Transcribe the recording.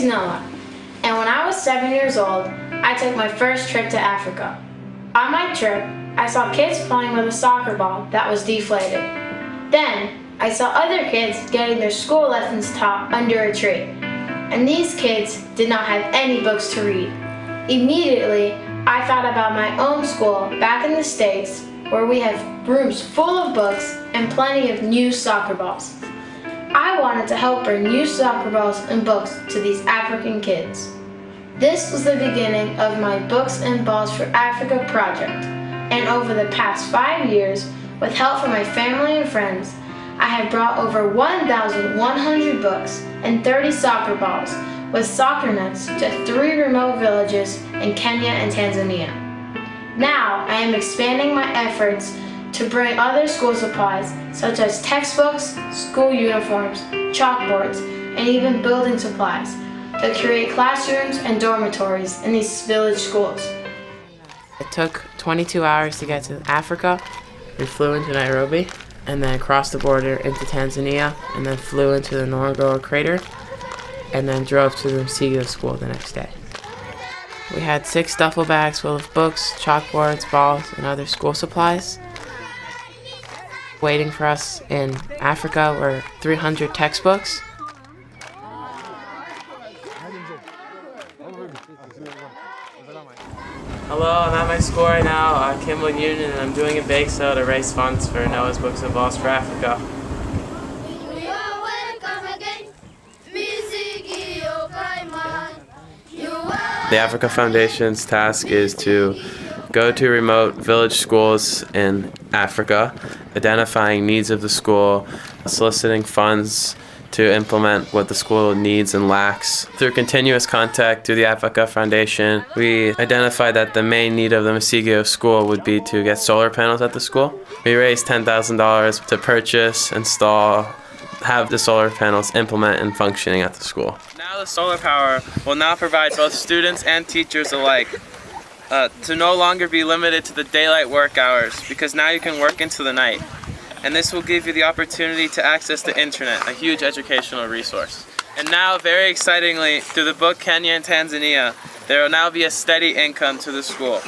is Noah, and when I was 7 years old, I took my first trip to Africa. On my trip, I saw kids playing with a soccer ball that was deflated. Then, I saw other kids getting their school lessons taught under a tree. And these kids did not have any books to read. Immediately, I thought about my own school back in the States, where we have rooms full of books and plenty of new soccer balls. I wanted to help bring new soccer balls and books to these African kids. This was the beginning of my Books and Balls for Africa project, and over the past 5 years, with help from my family and friends, I have brought over 1,100 books and 30 soccer balls with soccer nets to 3 remote villages in Kenya and Tanzania. Now I am expanding my efforts to bring other school supplies such as textbooks, school uniforms, chalkboards, and even building supplies to create classrooms and dormitories in these village schools. It took 22 hours to get to Africa. We flew into Nairobi and then crossed the border into Tanzania and then flew into the Ngorongoro crater and then drove to the Msigio school the next day. We had 6 duffel bags full of books, chalkboards, balls, and other school supplies. Waiting for us in Africa were 300 textbooks. Hello, I'm at my school right now, Kimball Union, and I'm doing a bake sale to raise funds for Noah's Books and Balls for Africa. The Africa Foundation's task is to go to remote village schools in Africa, identifying needs of the school, soliciting funds to implement what the school needs and lacks. Through continuous contact through the Africa Foundation, we identified that the main need of the Msigio school would be to get solar panels at the school. We raised $10,000 to purchase, install, have the solar panels implement and functioning at the school. Now the solar power will now provide both students and teachers alike to no longer be limited to the daylight work hours, because now you can work into the night. And this will give you the opportunity to access the internet, a huge educational resource. And now, very excitingly, through the book Kenya and Tanzania, there will now be a steady income to the school.